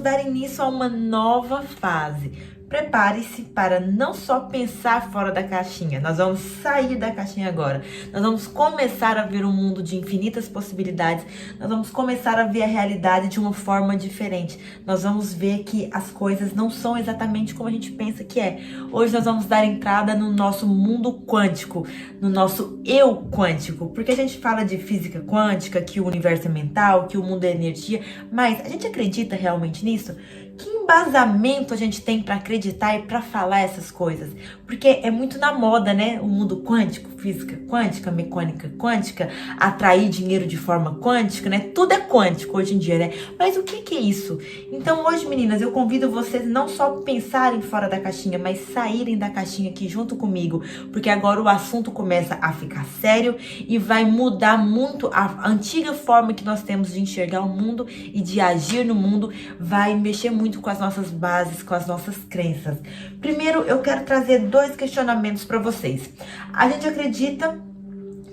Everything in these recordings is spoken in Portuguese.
dar início a uma nova fase. Prepare-se para não só pensar fora da caixinha, nós vamos sair da caixinha agora. Nós vamos começar a ver um mundo de infinitas possibilidades, nós vamos começar a ver a realidade de uma forma diferente. Nós vamos ver que as coisas não são exatamente como a gente pensa que é. Hoje nós vamos dar entrada no nosso mundo quântico, no nosso eu quântico, porque a gente fala de física quântica, que o universo é mental, que o mundo é energia, mas a gente acredita realmente nisso? Que embasamento a gente tem para acreditar e para falar essas coisas? Porque é muito na moda, né? O mundo quântico, física quântica, mecânica quântica, atrair dinheiro de forma quântica, né? Tudo é quântico hoje em dia, né? Mas o que é isso? Então hoje, meninas, eu convido vocês não só pensarem fora da caixinha, mas saírem da caixinha aqui junto comigo, porque agora o assunto começa a ficar sério e vai mudar muito a antiga forma que nós temos de enxergar o mundo e de agir no mundo, vai mexer muito com as nossas bases, com as nossas crenças. Primeiro, eu quero trazer 2 questionamentos para vocês. A gente acredita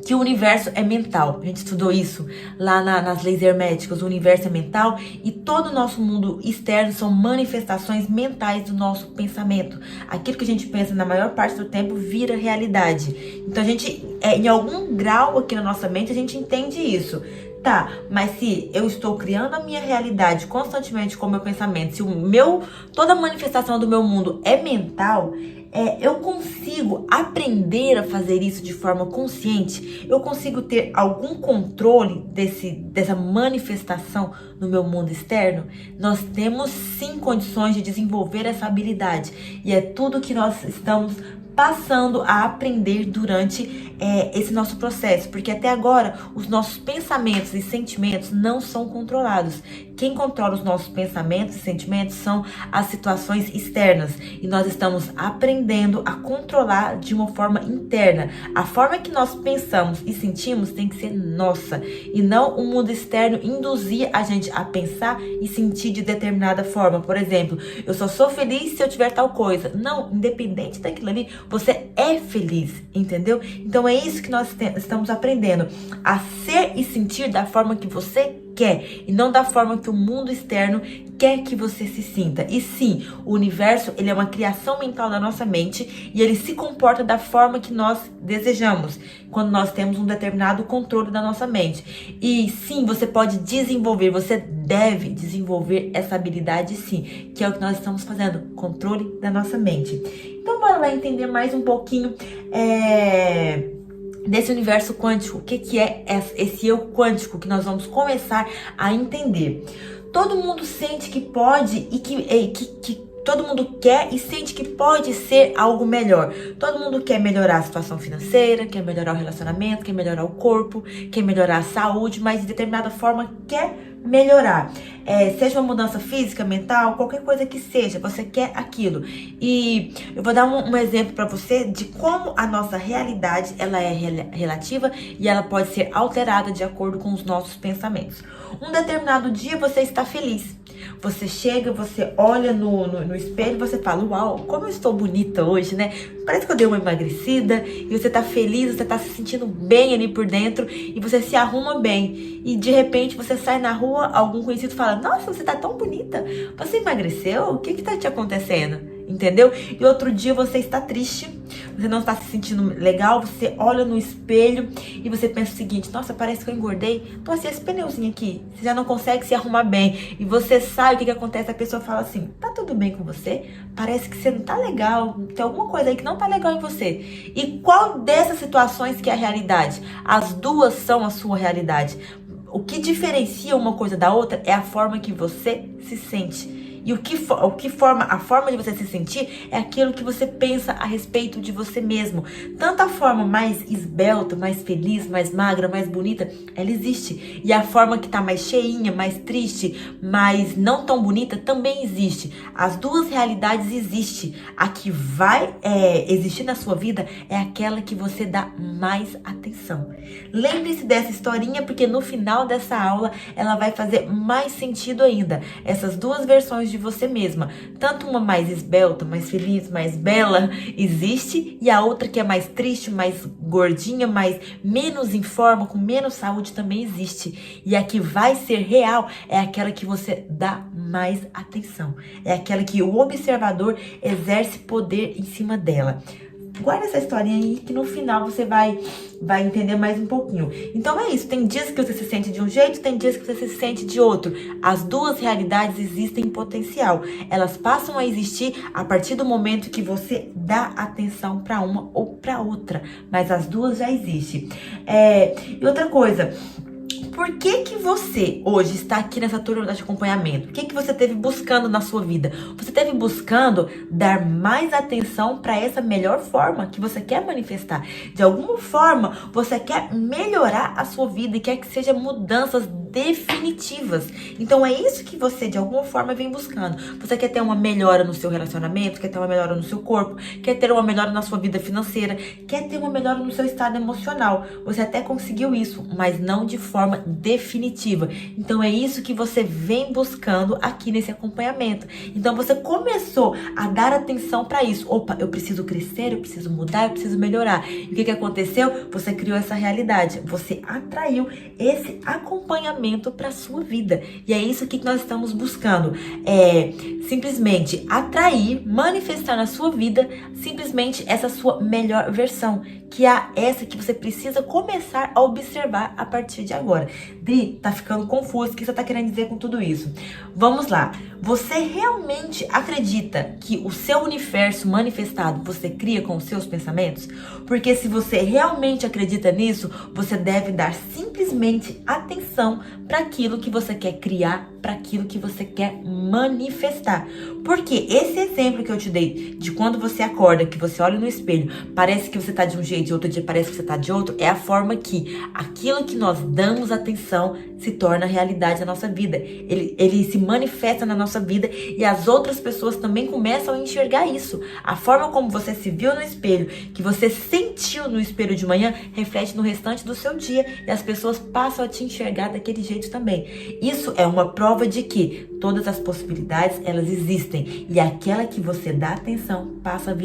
que o universo é mental. A gente estudou isso lá nas leis herméticas. O universo é mental e todo o nosso mundo externo são manifestações mentais do nosso pensamento. Aquilo que a gente pensa na maior parte do tempo vira realidade. Então a gente, em algum grau aqui na nossa mente, a gente entende isso. Tá, mas se eu estou criando a minha realidade constantemente com o meu pensamento, se toda a manifestação do meu mundo é mental, eu consigo aprender a fazer isso de forma consciente? Eu consigo ter algum controle dessa manifestação no meu mundo externo? Nós temos sim condições de desenvolver essa habilidade e é tudo que nós estamos passando a aprender durante esse nosso processo, porque até agora os nossos pensamentos e sentimentos não são controlados. Quem controla os nossos pensamentos e sentimentos são as situações externas e nós estamos aprendendo a controlar de uma forma interna. A forma que nós pensamos e sentimos tem que ser nossa e não o mundo externo induzir a gente a pensar e sentir de determinada forma. Por exemplo, eu só sou feliz se eu tiver tal coisa. Não, independente daquilo ali, você é feliz, entendeu? Então é isso que nós estamos aprendendo, a ser e sentir da forma que você quer e não da forma que o mundo externo quer que você se sinta. E sim, o universo, ele é uma criação mental da nossa mente e ele se comporta da forma que nós desejamos, quando nós temos um determinado controle da nossa mente. E sim, você pode desenvolver, você deve desenvolver essa habilidade sim, que é o que nós estamos fazendo, controle da nossa mente. Então bora lá entender mais um pouquinho desse universo quântico. O que é esse eu quântico que nós vamos começar a entender? Todo mundo sente que pode e que todo mundo quer e sente que pode ser algo melhor. Todo mundo quer melhorar a situação financeira, quer melhorar o relacionamento, quer melhorar o corpo, quer melhorar a saúde, mas de determinada forma quer melhorar. Seja uma mudança física, mental, qualquer coisa que seja, você quer aquilo. E eu vou dar um exemplo para você de como a nossa realidade ela é relativa e ela pode ser alterada de acordo com os nossos pensamentos. Um determinado dia você está feliz. Você chega, você olha no espelho e você fala, uau, como eu estou bonita hoje, né? Parece que eu dei uma emagrecida e você tá feliz, você tá se sentindo bem ali por dentro e você se arruma bem. E de repente você sai na rua, algum conhecido fala, nossa, você tá tão bonita, você emagreceu? O que tá te acontecendo? Entendeu? E outro dia você está triste, você não está se sentindo legal, você olha no espelho e você pensa o seguinte, nossa, parece que eu engordei. Então assim, esse pneuzinho aqui, você já não consegue se arrumar bem. E você sabe o que acontece, a pessoa fala assim, tá tudo bem com você? Parece que você não tá legal, tem alguma coisa aí que não tá legal em você. E qual dessas situações que é a realidade? As duas são a sua realidade. O que diferencia uma coisa da outra é a forma que você se sente. E a forma de você se sentir é aquilo que você pensa a respeito de você mesmo. Tanto a forma mais esbelta, mais feliz, mais magra, mais bonita, ela existe. E a forma que tá mais cheinha, mais triste, mais não tão bonita, também existe. As duas realidades existem. A que vai existir na sua vida é aquela que você dá mais atenção. Lembre-se dessa historinha, porque no final dessa aula ela vai fazer mais sentido ainda. Essas duas versões de você mesma. Tanto uma mais esbelta, mais feliz, mais bela existe, e a outra que é mais triste, mais gordinha, menos em forma, com menos saúde também existe. E a que vai ser real é aquela que você dá mais atenção. É aquela que o observador exerce poder em cima dela. Guarda essa historinha aí que no final você vai entender mais um pouquinho. Então é isso, tem dias que você se sente de um jeito, tem dias que você se sente de outro. As duas realidades existem em potencial. Elas passam a existir a partir do momento que você dá atenção para uma ou para outra. Mas as duas já existem. E outra coisa... Por que você hoje está aqui nessa turma de acompanhamento? O que você esteve buscando na sua vida? Você esteve buscando dar mais atenção para essa melhor forma que você quer manifestar. De alguma forma, você quer melhorar a sua vida e quer que sejam mudanças definitivas. Então é isso que você de alguma forma vem buscando. Você quer ter uma melhora no seu relacionamento, quer ter uma melhora no seu corpo, quer ter uma melhora na sua vida financeira, quer ter uma melhora no seu estado emocional. Você até conseguiu isso, mas não de forma definitiva. Então é isso que você vem buscando aqui nesse acompanhamento. Então você começou a dar atenção para isso. Opa, eu preciso crescer, eu preciso mudar, eu preciso melhorar. E o que aconteceu? Você criou essa realidade. Você atraiu esse acompanhamento para sua vida. E é isso que nós estamos buscando. É simplesmente atrair, manifestar na sua vida simplesmente essa sua melhor versão, que é essa que você precisa começar a observar a partir de agora. Dri, tá ficando confuso. O que você tá querendo dizer com tudo isso? Vamos lá. Você realmente acredita que o seu universo manifestado você cria com os seus pensamentos? Porque se você realmente acredita nisso, você deve dar simplesmente atenção para aquilo que você quer criar, para aquilo que você quer manifestar. Porque esse exemplo que eu te dei de quando você acorda, que você olha no espelho, parece que você tá de um jeito e outro dia parece que você tá de outro, é a forma que aquilo que nós damos atenção se torna realidade na nossa vida. Ele se manifesta na nossa vida e as outras pessoas também começam a enxergar isso. A forma como você se viu no espelho, que você sentiu no espelho de manhã, reflete no restante do seu dia e as pessoas passam a te enxergar daquele jeito também. Isso é uma prova de que todas as possibilidades, elas existem. E aquela que você dá atenção passa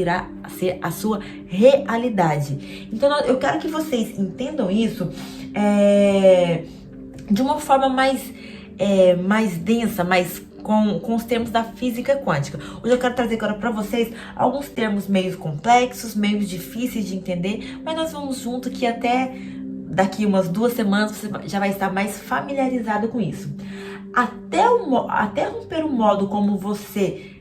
a ser a sua realidade. Então, eu quero que vocês entendam isso de uma forma mais densa, com os termos da física quântica. Hoje eu quero trazer agora para vocês alguns termos meio complexos, meio difíceis de entender, mas nós vamos junto que até daqui umas 2 semanas você já vai estar mais familiarizado com isso. Até romper o modo como você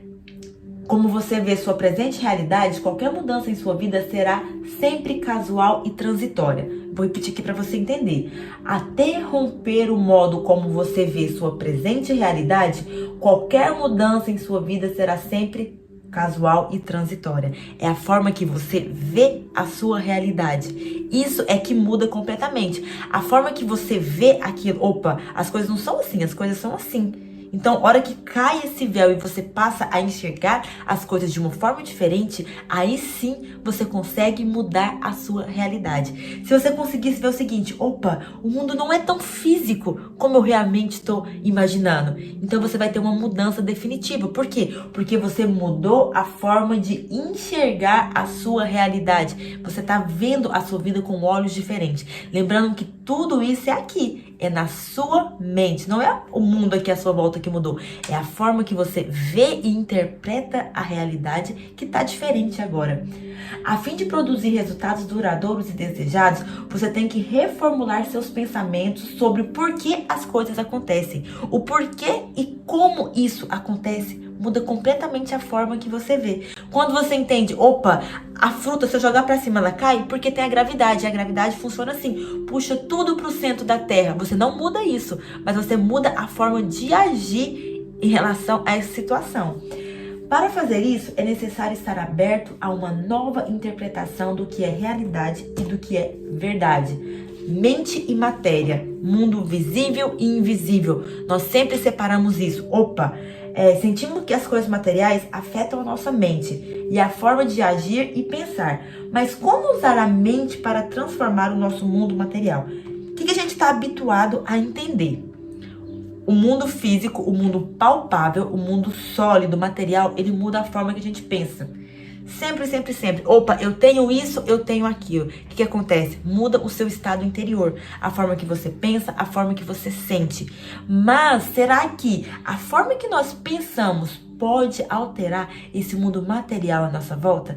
vê sua presente realidade, qualquer mudança em sua vida será sempre casual e transitória. Vou repetir aqui para você entender. Até romper o modo como você vê sua presente realidade, qualquer mudança em sua vida será sempre casual e transitória. É a forma que você vê a sua realidade. Isso é que muda completamente. A forma que você vê aquilo, opa, as coisas não são assim, as coisas são assim. Então, hora que cai esse véu e você passa a enxergar as coisas de uma forma diferente, aí sim você consegue mudar a sua realidade. Se você conseguisse ver o seguinte, opa, o mundo não é tão físico como eu realmente estou imaginando. Então você vai ter uma mudança definitiva. Por quê? Porque você mudou a forma de enxergar a sua realidade. Você está vendo a sua vida com olhos diferentes. Lembrando que tudo isso é aqui. É na sua mente, não é o mundo aqui à sua volta que mudou. É a forma que você vê e interpreta a realidade que está diferente agora. A fim de produzir resultados duradouros e desejados, você tem que reformular seus pensamentos sobre o porquê as coisas acontecem. O porquê e como isso acontece muda completamente a forma que você vê. Quando você entende, opa, a fruta, se eu jogar pra cima, ela cai porque tem a gravidade. E a gravidade funciona assim, puxa tudo pro centro da Terra. Você não muda isso, mas você muda a forma de agir em relação a essa situação. Para fazer isso, é necessário estar aberto a uma nova interpretação do que é realidade e do que é verdade. Mente e matéria, mundo visível e invisível. Nós sempre separamos isso. Opa, sentimos que as coisas materiais afetam a nossa mente e a forma de agir e pensar. Mas como usar a mente para transformar o nosso mundo material? O que a gente está habituado a entender? o mundo físico, o mundo palpável, o mundo sólido, material, ele muda a forma que a gente pensa. Sempre, sempre, sempre. Opa, eu tenho isso, eu tenho aquilo. O que acontece? Muda o seu estado interior. A forma que você pensa, a forma que você sente. Mas será que a forma que nós pensamos pode alterar esse mundo material à nossa volta?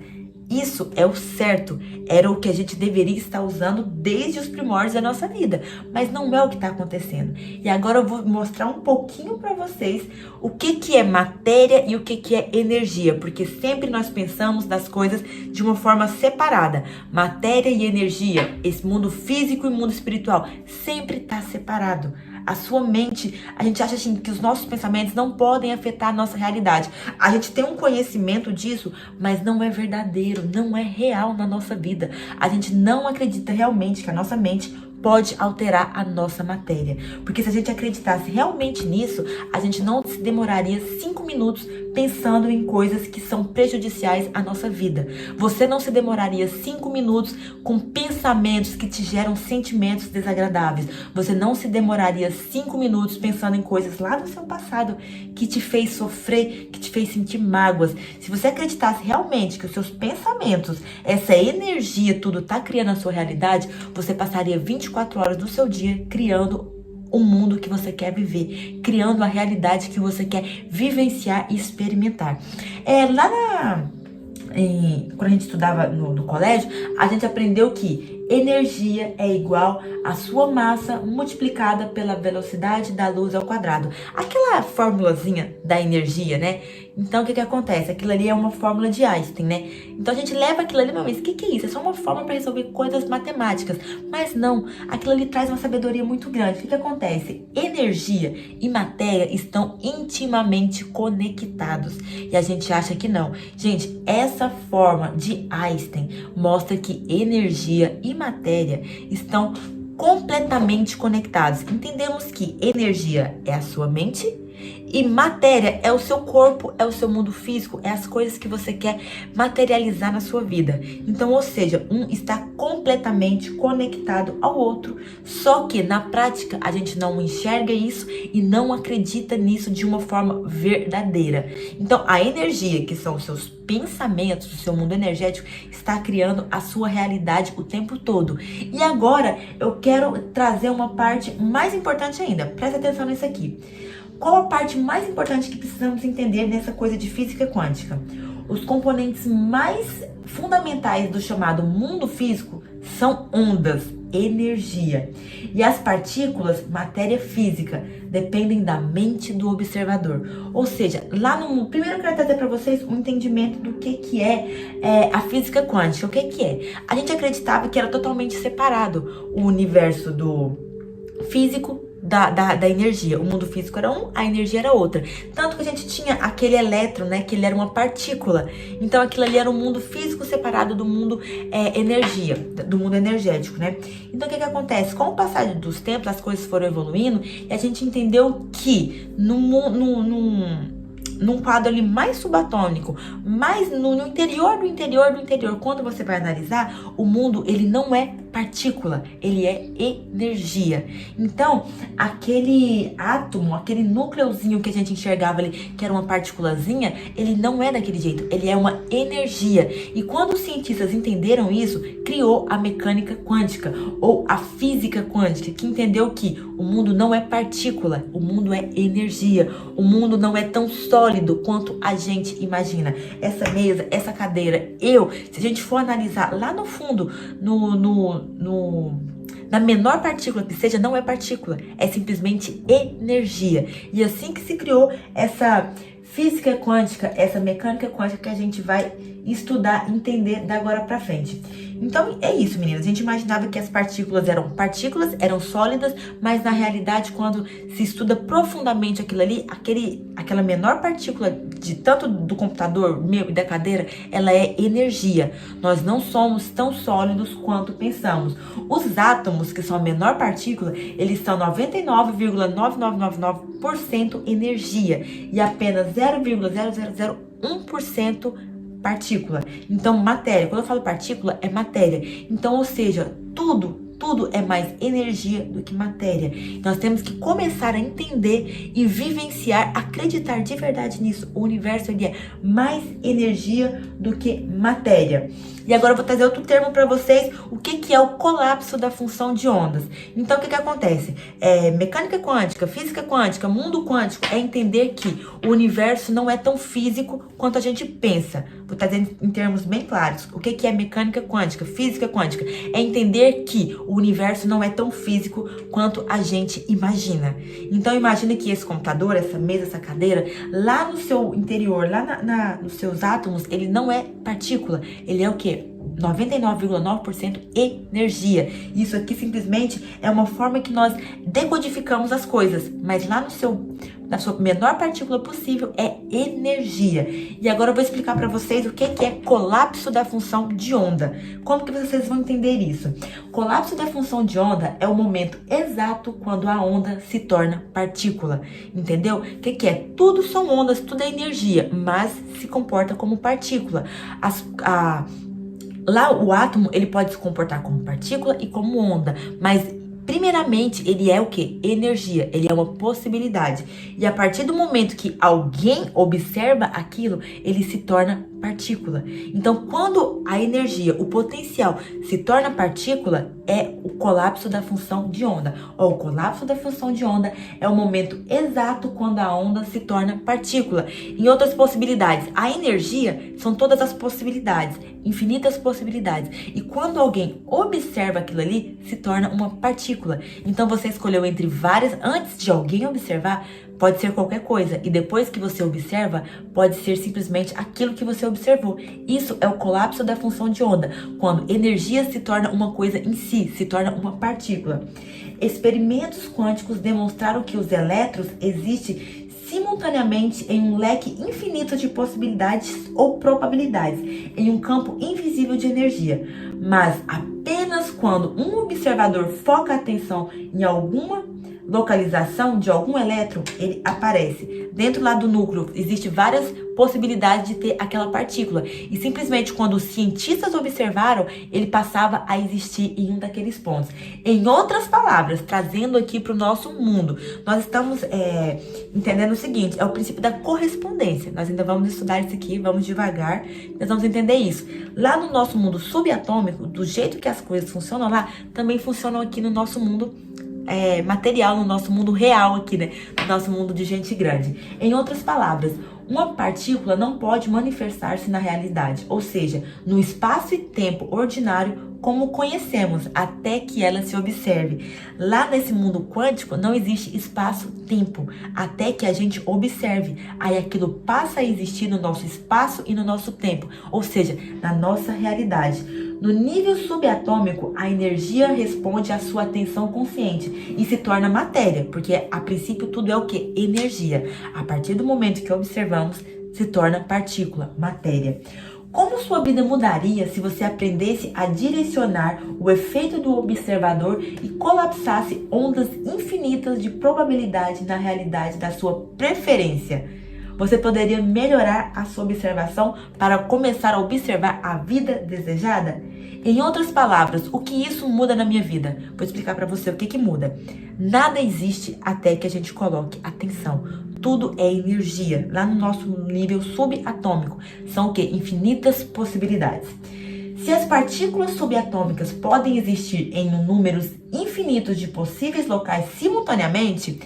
Isso é o certo, era o que a gente deveria estar usando desde os primórdios da nossa vida, mas não é o que está acontecendo. E agora eu vou mostrar um pouquinho para vocês o que é matéria e o que é energia, porque sempre nós pensamos das coisas de uma forma separada. Matéria e energia, esse mundo físico e mundo espiritual, sempre está separado. A sua mente, a gente acha assim que os nossos pensamentos não podem afetar a nossa realidade. A gente tem um conhecimento disso, mas não é verdadeiro, não é real na nossa vida. A gente não acredita realmente que a nossa mente pode alterar a nossa matéria. Porque se a gente acreditasse realmente nisso, a gente não se demoraria 5 minutos pensando em coisas que são prejudiciais à nossa vida. Você não se demoraria 5 minutos com pensamentos que te geram sentimentos desagradáveis. Você não se demoraria 5 minutos pensando em coisas lá do seu passado que te fez sofrer, que te fez sentir mágoas. Se você acreditasse realmente que os seus pensamentos, essa energia, tudo tá criando a sua realidade, você passaria 24 horas do seu dia criando o mundo que você quer viver, criando a realidade que você quer vivenciar e experimentar. Quando a gente estudava no colégio, a gente aprendeu que energia é igual a sua massa multiplicada pela velocidade da luz ao quadrado. Aquela formulazinha da energia, né? Então, o que acontece? Aquilo ali é uma fórmula de Einstein, né? Então, a gente leva aquilo ali, mas o que é isso? É só uma fórmula para resolver coisas matemáticas. Mas não, aquilo ali traz uma sabedoria muito grande. O que acontece? Energia e matéria estão intimamente conectados. E a gente acha que não. Gente, essa forma de Einstein mostra que energia e matéria estão completamente conectados. Entendemos que energia é a sua mente e matéria é o seu corpo, é o seu mundo físico, é as coisas que você quer materializar na sua vida. Então, ou seja, um está completamente conectado ao outro, só que na prática a gente não enxerga isso e não acredita nisso de uma forma verdadeira. Então, a energia, que são os seus pensamentos, o seu mundo energético, está criando a sua realidade o tempo todo. E agora eu quero trazer uma parte mais importante ainda. Presta atenção nisso aqui. Qual a parte mais importante que precisamos entender nessa coisa de física quântica? Os componentes mais fundamentais do chamado mundo físico são ondas, energia. E as partículas, matéria física, dependem da mente do observador. Ou seja, lá no primeiro eu quero trazer para vocês um entendimento do que é a física quântica. O que é? A gente acreditava que era totalmente separado o universo do físico da energia. O mundo físico era um, a energia era outra. Tanto que a gente tinha aquele elétron, né? Que ele era uma partícula. Então aquilo ali era um mundo físico separado do mundo energia, do mundo energético, né? Então o que acontece? Com o passar dos tempos, as coisas foram evoluindo e a gente entendeu que num quadro ali mais subatômico, mais no interior do interior, quando você vai analisar, o mundo, ele não é partícula, ele é energia. Então, aquele átomo, aquele núcleozinho que a gente enxergava ali, que era uma partículazinha, ele não é daquele jeito, ele é uma energia. E quando os cientistas entenderam isso, criou a mecânica quântica, ou a física quântica, que entendeu que o mundo não é partícula, o mundo é energia, o mundo não é tão sólido quanto a gente imagina. Essa mesa, essa cadeira, se a gente for analisar lá no fundo, na menor partícula que seja, não é partícula, é simplesmente energia. E assim que se criou essa física quântica, essa mecânica quântica que a gente vai estudar, entender da agora pra frente. Então é isso, meninas. A gente imaginava que as partículas, eram sólidas, mas na realidade, quando se estuda profundamente aquilo ali, aquela menor partícula de tanto do computador meu e da cadeira, ela é energia. Nós não somos tão sólidos quanto pensamos. Os átomos, que são a menor partícula, eles são 99,9999% energia e apenas 0,0001% partícula. Então, matéria. Quando eu falo partícula, é matéria. Então, ou seja, tudo tudo é mais energia do que matéria. Nós temos que começar a entender e vivenciar, acreditar de verdade nisso. O universo ele é mais energia do que matéria. E agora eu vou trazer outro termo para vocês, o que é o colapso da função de ondas. Então, o que acontece? Mecânica quântica, física quântica, mundo quântico, é entender que o universo não é tão físico quanto a gente pensa. Vou trazer em termos bem claros. O que é mecânica quântica, física quântica? É entender que o universo não é tão físico quanto a gente imagina. Então, imagine que esse computador, essa mesa, essa cadeira, lá no seu interior, lá nos seus átomos, ele não é partícula. Ele é o quê? 99,9% energia. Isso aqui simplesmente é uma forma que nós decodificamos as coisas, mas lá na sua menor partícula possível é energia. E agora eu vou explicar para vocês o que é colapso da função de onda. Como que vocês vão entender isso? Colapso da função de onda é o momento exato quando a onda se torna partícula. Entendeu? O que é? Tudo são ondas, tudo é energia, mas se comporta como partícula. Lá o átomo, ele pode se comportar como partícula e como onda, mas primeiramente ele é o quê? Energia, ele é uma possibilidade. E a partir do momento que alguém observa aquilo, ele se torna partícula. Então, quando a energia, o potencial se torna partícula, é o colapso da função de onda. O colapso da função de onda é o momento exato quando a onda se torna partícula. Em outras possibilidades, a energia são todas as possibilidades, infinitas possibilidades. E quando alguém observa aquilo ali, se torna uma partícula. Então, você escolheu entre várias, antes de alguém observar, pode ser qualquer coisa. E depois que você observa, pode ser simplesmente aquilo que você observou. Isso é o colapso da função de onda, quando energia se torna uma coisa em si, se torna uma partícula. Experimentos quânticos demonstraram que os elétrons existem simultaneamente em um leque infinito de possibilidades ou probabilidades, em um campo invisível de energia. Mas apenas quando um observador foca a atenção em alguma localização de algum elétron, ele aparece. Dentro lá do núcleo, existem várias possibilidades de ter aquela partícula. E simplesmente quando os cientistas observaram, ele passava a existir em um daqueles pontos. Em outras palavras, trazendo aqui para o nosso mundo, nós estamos entendendo o seguinte, é o princípio da correspondência. Nós ainda vamos estudar isso aqui, vamos devagar, nós vamos entender isso. Lá no nosso mundo subatômico, do jeito que as coisas funcionam lá, também funcionam aqui no nosso mundo material, no nosso mundo real aqui, né? No nosso mundo de gente grande. Em outras palavras, uma partícula não pode manifestar-se na realidade, ou seja, no espaço e tempo ordinário como conhecemos, até que ela se observe. Lá nesse mundo quântico não existe espaço-tempo, até que a gente observe. Aí aquilo passa a existir no nosso espaço e no nosso tempo, ou seja, na nossa realidade. No nível subatômico, a energia responde à sua atenção consciente e se torna matéria, porque a princípio tudo é o que? Energia. A partir do momento que observamos, se torna partícula, matéria. Como sua vida mudaria se você aprendesse a direcionar o efeito do observador e colapsasse ondas infinitas de probabilidade na realidade da sua preferência? Você poderia melhorar a sua observação para começar a observar a vida desejada? Em outras palavras, o que isso muda na minha vida? Vou explicar para você o que muda. Nada existe até que a gente coloque atenção. Tudo é energia. Lá no nosso nível subatômico, são o quê? Infinitas possibilidades. Se as partículas subatômicas podem existir em números infinitos de possíveis locais simultaneamente,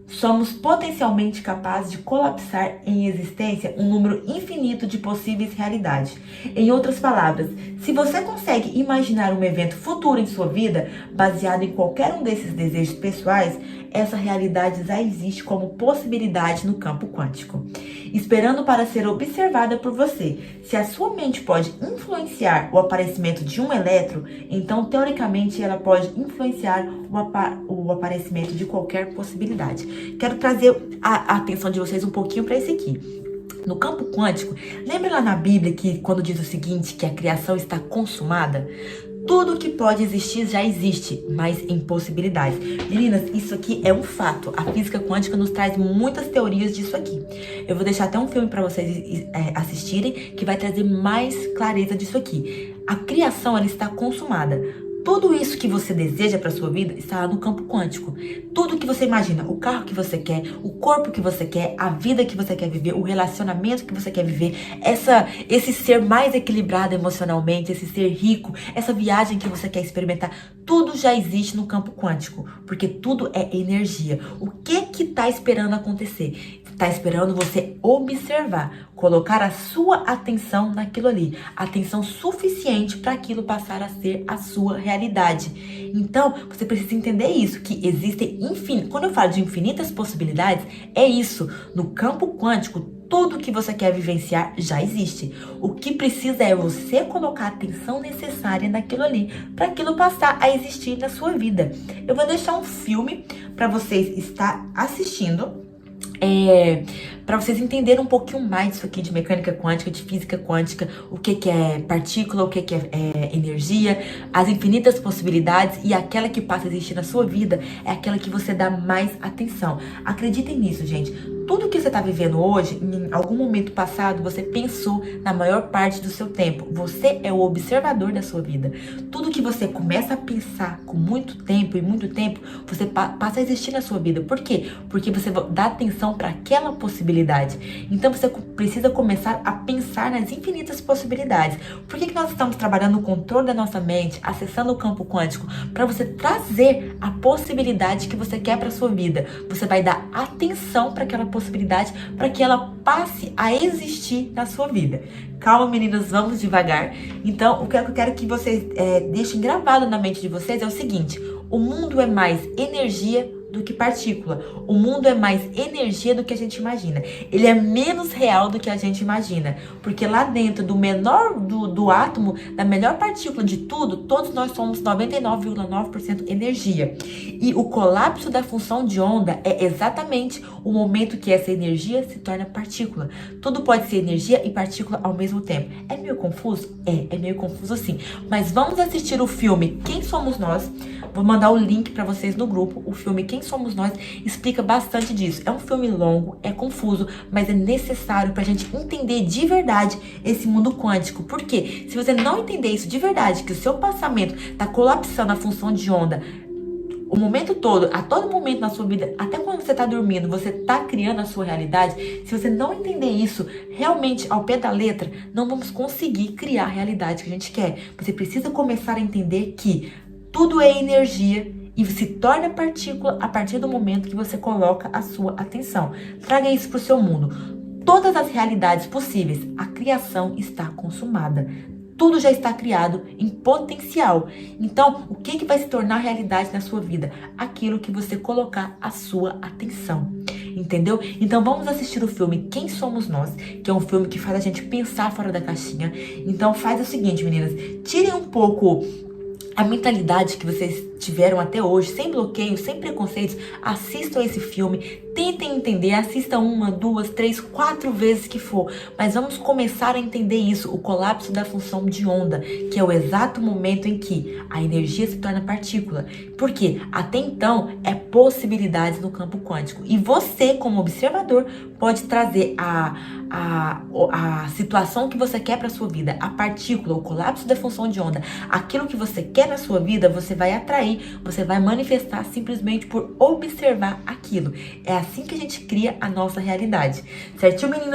somos potencialmente capazes de colapsar em existência um número infinito de possíveis realidades. Em outras palavras, se você consegue imaginar um evento futuro em sua vida, baseado em qualquer um desses desejos pessoais, essa realidade já existe como possibilidade no campo quântico, esperando para ser observada por você. Se a sua mente pode influenciar o aparecimento de um elétron, então teoricamente ela pode influenciar o aparecimento de qualquer possibilidade. Quero trazer a atenção de vocês um pouquinho para esse aqui. No campo quântico, lembra lá na Bíblia que quando diz o seguinte, que a criação está consumada? Tudo que pode existir já existe, mas em possibilidades. Meninas, isso aqui é um fato. A física quântica nos traz muitas teorias disso aqui. Eu vou deixar até um filme para vocês assistirem, que vai trazer mais clareza disso aqui. A criação, ela está consumada. Tudo isso que você deseja para sua vida está lá no campo quântico. Tudo que você imagina, o carro que você quer, o corpo que você quer, a vida que você quer viver, o relacionamento que você quer viver, esse ser mais equilibrado emocionalmente, esse ser rico, essa viagem que você quer experimentar, tudo já existe no campo quântico, porque tudo é energia. O que está esperando acontecer? Está esperando você observar, colocar a sua atenção naquilo ali, atenção suficiente para aquilo passar a ser a sua realidade. Então, você precisa entender isso, que existem quando eu falo de infinitas possibilidades, é isso. No campo quântico, tudo que você quer vivenciar já existe. O que precisa é você colocar a atenção necessária naquilo ali, para aquilo passar a existir na sua vida. Eu vou deixar um filme para vocês estar assistindo, para vocês entenderem um pouquinho mais disso aqui de mecânica quântica, de física quântica, o que é partícula, o que é energia, as infinitas possibilidades, e aquela que passa a existir na sua vida é aquela que você dá mais atenção. Acreditem nisso, gente. Tudo que você está vivendo hoje, em algum momento passado, você pensou na maior parte do seu tempo. Você é o observador da sua vida. Tudo que você começa a pensar com muito tempo, você passa a existir na sua vida. Por quê? Porque você dá atenção para aquela possibilidade. Então você precisa começar a pensar nas infinitas possibilidades. Por que nós estamos trabalhando o controle da nossa mente, acessando o campo quântico? Para você trazer a possibilidade que você quer para sua vida. Você vai dar atenção para aquela possibilidade, para que ela passe a existir na sua vida. Calma, meninas, vamos devagar. Então, o que eu quero que vocês deixem gravado na mente de vocês é o seguinte: o mundo é mais energia do que partícula. O mundo é mais energia do que a gente imagina. Ele é menos real do que a gente imagina. Porque lá dentro do menor do átomo, da melhor partícula de tudo, todos nós somos 99,9% energia. E o colapso da função de onda é exatamente o momento que essa energia se torna partícula. Tudo pode ser energia e partícula ao mesmo tempo. É meio confuso? É meio confuso sim. Mas vamos assistir o filme Quem Somos Nós. Vou mandar o link para vocês no grupo. O filme Quem Somos Nós explica bastante disso. É um filme longo, é confuso, mas é necessário pra gente entender de verdade esse mundo quântico. Por quê? Se você não entender isso de verdade, que o seu pensamento tá colapsando a função de onda o momento todo, a todo momento na sua vida, até quando você tá dormindo, você tá criando a sua realidade. Se você não entender isso realmente ao pé da letra, não vamos conseguir criar a realidade que a gente quer. Você precisa começar a entender que tudo é energia e se torna partícula a partir do momento que você coloca a sua atenção. Traga isso para o seu mundo. Todas as realidades possíveis, a criação está consumada. Tudo já está criado em potencial. Então, o que vai se tornar realidade na sua vida? Aquilo que você colocar a sua atenção. Entendeu? Então vamos assistir o filme Quem Somos Nós, que é um filme que faz a gente pensar fora da caixinha. Então faz o seguinte, meninas, tirem um pouco a mentalidade que vocês tiveram até hoje, sem bloqueios, sem preconceitos. Assistam esse filme, tentem entender, assistam 1, 2, 3, 4 vezes que for, mas vamos começar a entender isso, o colapso da função de onda, que é o exato momento em que a energia se torna partícula. Porque até então é possibilidades no campo quântico, e você, como observador, pode trazer a situação que você quer para sua vida, a partícula, o colapso da função de onda, aquilo que você quer na sua vida, você vai atrair, você vai manifestar simplesmente por observar aquilo. É assim que a gente cria a nossa realidade. Certinho, meninas?